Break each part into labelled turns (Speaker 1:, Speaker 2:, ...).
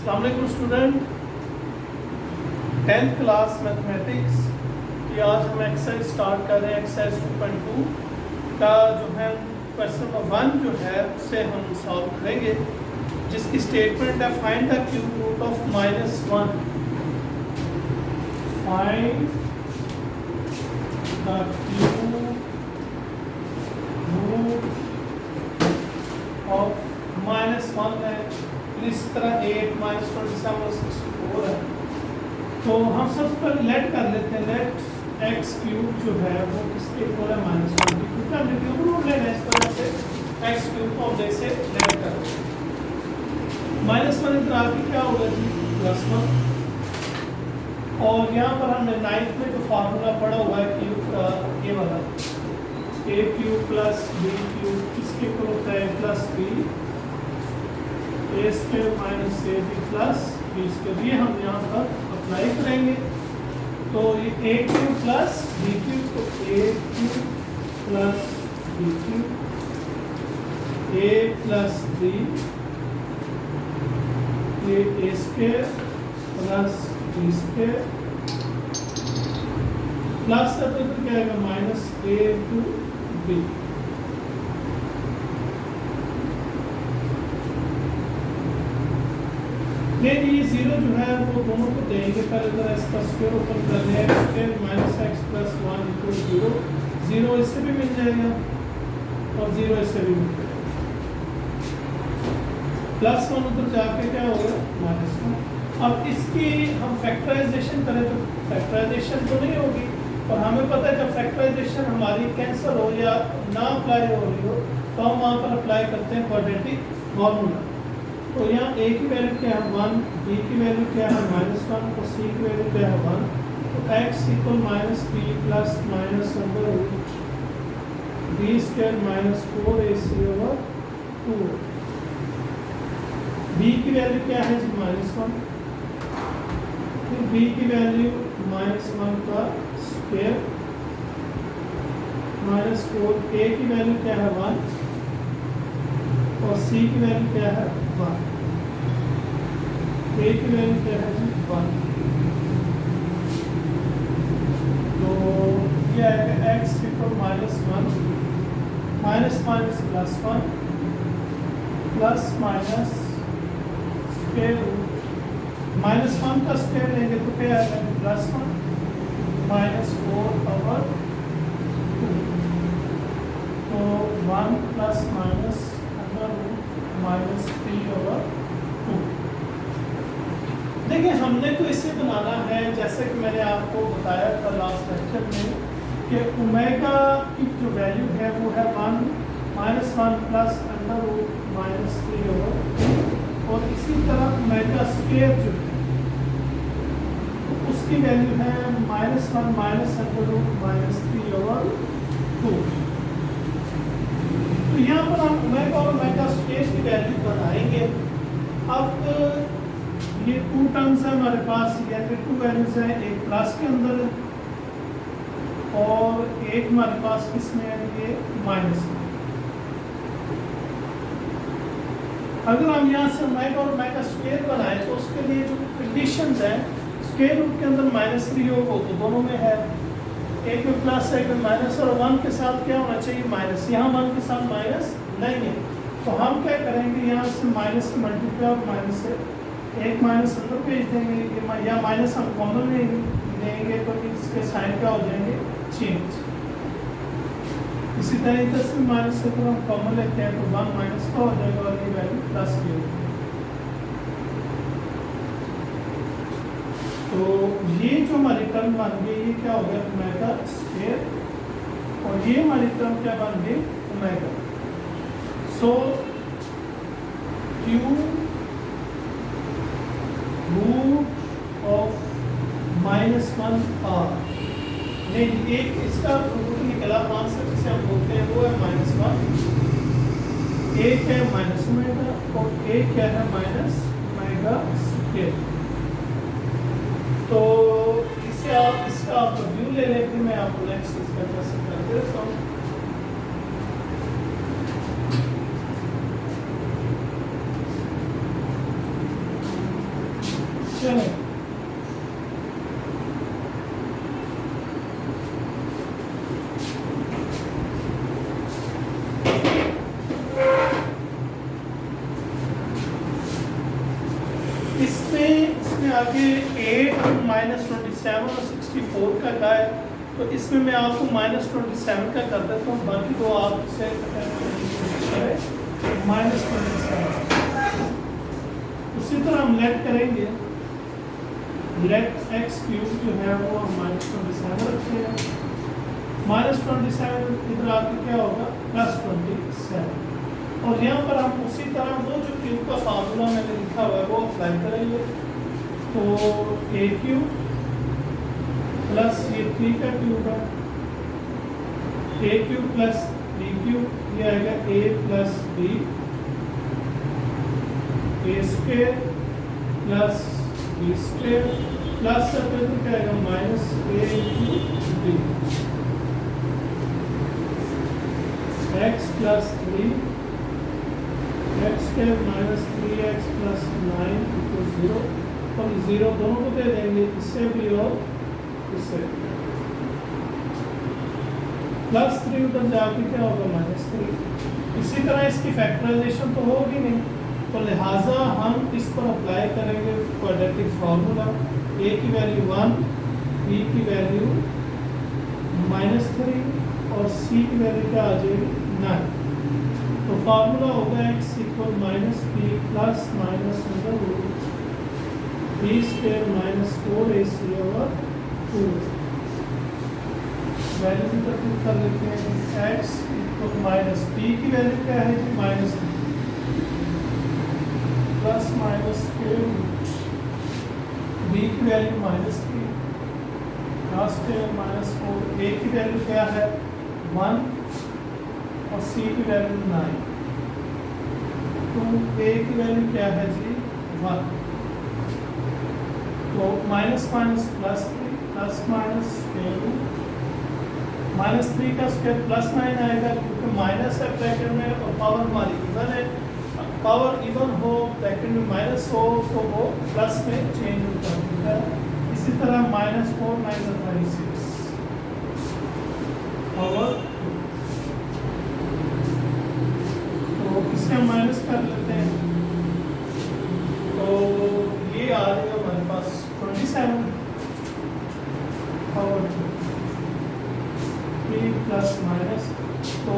Speaker 1: अस्सलाम वालेकुम student, 10th class mathematics की आज हम एक्सरसाइज स्टार्ट कर रहे हैं। एक्सरसाइज 2.2 का जो है क्वेश्चन नंबर 1 जो है उससे हम सॉल्व करेंगे, जिसकी स्टेटमेंट है find the cube root of -1। Find the cube root of -1 है, इस तरह 8 -27 64 है। तो हम सबसे पहले लेट कर लेते हैं, लेट एक्स क्यूब जो है वो किसके इक्वल है -1 की, क्योंकि हमने क्यूब रूट लेना है, इस तरह से एक्स क्यूब को हम जैसे लेट कर -1 इधर आके क्या होगा जी +1, और यहाँ पर हमने 9th में जो फार्मूला पढ़ा हुआ है क्यूब का ये वाला a cube plus b cube किसके इक्वल होता है +b a square minus A B plus B square, ये हम यहाँ पर अप्लाई करेंगे। तो ये A cube plus B cube, तो A cube plus B cube A plus B, ये A square plus B square plus है तो क्या आएगा माइनस ए टू बी। ये जीरो जो है वो दोनों को देंगे, पहले तो इसका स्क्वायर ओपन कर लिया, x square minus x plus 1 equal 0, 0 इससे भी मिल जाएगा और 0 इससे भी मिल जाएगा, +1 उधर जाके क्या होगा -1। अब इसकी हम फैक्टराइजेशन करें तो फैक्टराइजेशन तो नहीं होगी, और हमें पता है जब फैक्टराइजेशन हमारी कैंसिल हो या ना अप्लाई हो रही हो तो हम वहाँ पर अप्लाई करते हैं क्वाड्रेटिक फॉर्मूला। तो यहाँ a की वैल्यू क्या है 1, b की वैल्यू क्या है -1 और c की वैल्यू क्या है 1। तो x equal -b plus minus under root b square minus 4ac/2। b की वैल्यू क्या है जी -1, फिर b की वैल्यू -1 का स्क्वायर -4, a की वैल्यू क्या है 1 और c की वैल्यू क्या है 1, a की वैल्यू क्या है जी 1। तो ये आएगा x equal -1 minus minus +1 plus minus square root -1 का स्क्वायर लेंगे तो क्या आएगा +1 -4/2। तो 1 प्लस माइनस -3/2। देखिए हमने तो इसे बनाना है जैसे कि मैंने आपको बताया था लास्ट लेक्चर में कि ओमेगा की जो वैल्यू है वो है 1 प्लस √-3/2, और इसी तरह ओमेगा स्क्वायर जो है उसकी वैल्यू है -1 √-3/2। तो यहाँ पर हम ओमेगा और ओमेगा स्क्वायर की वैल्यू बनाएंगे। अब ये 2 टर्म्स है हमारे पास, यानी 2 वैल्यूज हैं, एक प्लस के अंदर है और एक हमारे पास किसमें है ये माइनस में। अगर हम यहाँ से ओमेगा और ओमेगा स्क्वायर बनाए तो उसके लिए जो कंडीशंस हैं, स्क्वायर रूट के अंदर -3 हो तो दोनों में है, एक में प्लस है एक में माइनस, और 1 के साथ क्या होना चाहिए माइनस, यहाँ 1 के साथ माइनस नहीं है। तो हम क्या करेंगे यहाँ से माइनस से मल्टीप्लाई और माइनस से एक माइनस अंदर भेज देंगे, या माइनस हम कॉमन लेंगे तो इसके साइन क्या हो जाएंगे चेंज। इसी तरीके से माइनस से हम कॉमन लेते हैं तो 1 माइनस का हो जाएगा और ये वैल्यू प्लस की होगी। तो ये जो हमारी टर्म बन गई ये क्या हो गया ओमेगा स्क्वायर, और ये हमारी टर्म क्या बन गई omega. So cube root of -1 r, नहीं एक इसका रूट निकला आंसर जिसे हम बोलते हैं वो है -1, एक है -ओमेगा और एक क्या है -ओमेगा स्क्वायर। तो इसे आप इसका आप व्यू ले लें, फिर मैं आपको नेक्स्ट इसका कैसे कर देता हूँ। चलें, इसमें आगे 8 -27 और 64 का है, तो इसमें मैं आपको -27 का कर देता हूँ, बाकी दो आपसे -27। उसी तरह हम लेट करेंगे, लेट x क्यूब जो है वो हम -27 रखते हैं, -27 इधर आके क्या होगा +27, और यहाँ पर हम उसी तरह वो जो क्यूब का फार्मूला मैंने लिखा हुआ है वो अप्लाई करेंगे। तो a क्यूब प्लस ये 3 का क्यूब है, a cube plus b cube, ये आएगा a plus b, a square plus b square plus क्या आएगा minus a into b, x plus 3 x square minus 3x plus 9 equal 0, और 0 दोनों को दे देंगे, इससे भी और इससे +3 उधर जाके क्या होगा -3। इसी तरह इसकी फैक्टराइजेशन तो होगी नहीं, तो लिहाजा हम इस पर अप्लाई करेंगे क्वाड्रेटिक फार्मूला, a की वैल्यू 1, b की वैल्यू -3 और c की वैल्यू क्या आ जाएगी 9। तो फार्मूला होगा x equal -b plus minus under root b square -4ac/2। Value भी तक कर लेते हैं, x इक्वल -b की वैल्यू क्या है जी -3 plus minus square root b की वैल्यू -3 स्क्वायर -4, a की वैल्यू क्या है 1 और c की वैल्यू 9, तो a की वैल्यू क्या है जी 1, तो minus minus plus 3 plus minus -3 का स्क्वायर +9 आएगा, क्योंकि माइनस है ब्रैकेट में और पावर हमारी इवन है, पावर इवन हो ब्रैकेट में माइनस हो तो वो प्लस में चेंज हो जाता है। इसी तरह -4 9 26 पावर, तो इसका माइनस कर लेते हैं, तो ये आ जाएगा हमारे पास 27 पावर प्लस माइनस, तो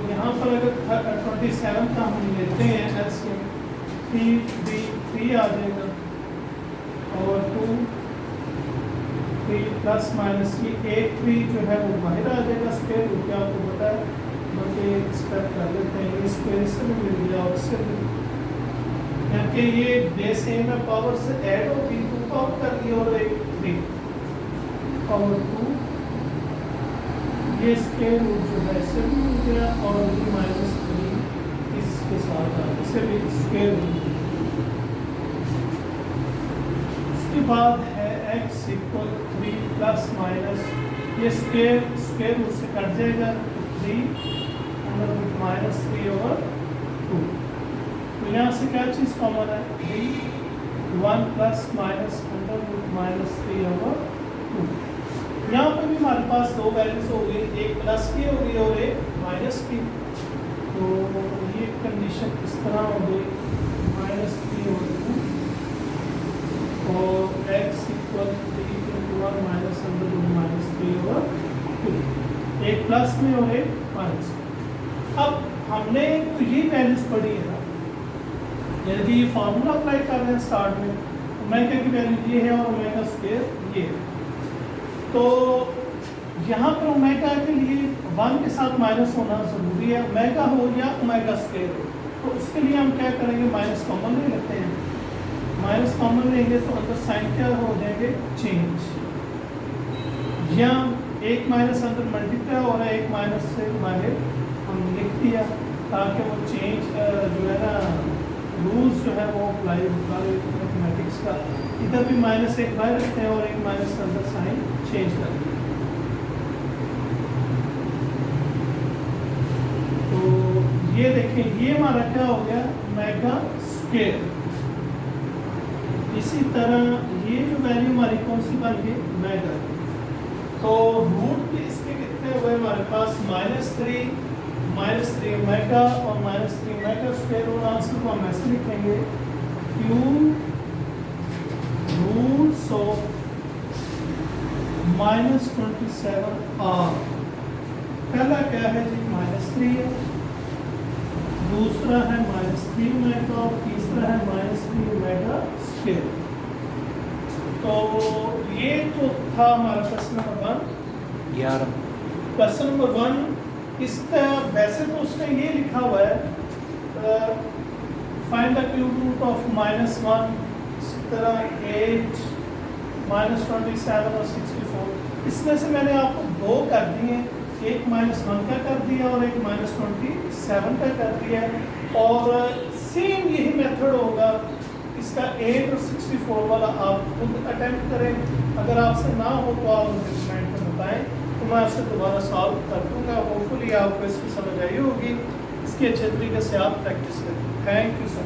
Speaker 1: यहाँ पर अगर 27 का हम लेते हैं एलसीएम, 3 आ जाएगा और 2 3 प्लस माइनस ये 8 3 जो है वो बाहर आ जाएगा, स्क्वायर रूट क्या आपको पता है, बल्कि स्क्वायर कर लेते हैं, ये स्क्वायर इससे भी मिल गया और इससे भी, क्योंकि ये बेस सेम है, पावर से ऐड होगी 2 पावर कर दी और एक 3 पावर 2, ये स्क्वायर रूट जो है इससे भी मिल गया और ये -3 इसके साथ आ इससे भी स्क्वायर रूट। उसके बाद है x इक्वल 3 प्लस माइनस, ये स्क्वायर रूट से कट जाएगा 3 अंडर रूट -3/2, तो यहाँ से क्या चीज़ कॉमन है 3 1 प्लस माइनस अंडर रूट -3/2। यहाँ पर भी हमारे पास दो वैल्यूज हो गई, एक प्लस की हो गई और एक माइनस की, तो ये कंडीशन इस तरह हो गई -3/2 और x equal 3 × 1 minus under root -3/2, एक प्लस में और एक माइनस। अब हमने तो ये वैल्यूज पढ़ी है ना, यानी कि ये फार्मूला अप्लाई कर रहे हैं स्टार्ट में, ओमेगा की वैल्यू ये है और ओमेगा स्क्वायर ये है, तो यहाँ पर ओमेगा के लिए 1 के साथ माइनस होना ज़रूरी है, ओमेगा हो या ओमेगा स्क्वायर हो, तो उसके लिए हम क्या करेंगे माइनस कॉमन ले लेते हैं, माइनस कॉमन लेंगे तो अंदर साइन क्या हो जाएंगे चेंज, या एक माइनस अंदर मल्टीप्लाई हो रहा है, एक माइनस से बाहर हम लिख दिया ताकि वो चेंज जो है ना रूल्स जो है वो अप्लाई होता है मैथमेटिक्स का, इधर भी -1 बाहर रखते हैं और एक माइनस के अंदर साइन चेंज कर दिया। तो ये देखें ये हमारा क्या हो गया ओमेगा स्क्वायर, इसी तरह ये जो वैल्यू हमारी कौन सी बन गई, मेगा। तो रूट के इसके कितने हुए हमारे पास, -3 मेगा और -3 मेगा स्क्वायर, और आंसर को हम ऐसे लिखेंगे क्यू रूट्स ऑफ -27r। पहला क्या है जी, -3 है, दूसरा है -3 मेगा और तीसरा है -3 मेगा स्क्वायर। तो ये तो था हमारा क्वेश्चन नंबर 1।
Speaker 2: 11
Speaker 1: क्वेश्चन नंबर 1 इसका वैसे तो उसने ये लिखा हुआ है find the cube root of -1, इसी तरह 8, -27 और 64। इसमें से मैंने आपको दो कर दिए, एक -1 का कर दिया और एक -27 का कर दिया, और सेम यही मेथड होगा इसका 8 और 64 वाला। आप खुद अटेम्प्ट करें, अगर आपसे ना हो तो आप मुझे कमेंट में बताएं, तो मैं आपसे दोबारा सॉल्व कर दूंगा। होपफुली आपको इसकी समझ आई होगी, इसकी अच्छे तरीके से आप प्रैक्टिस करें। Thank you so much.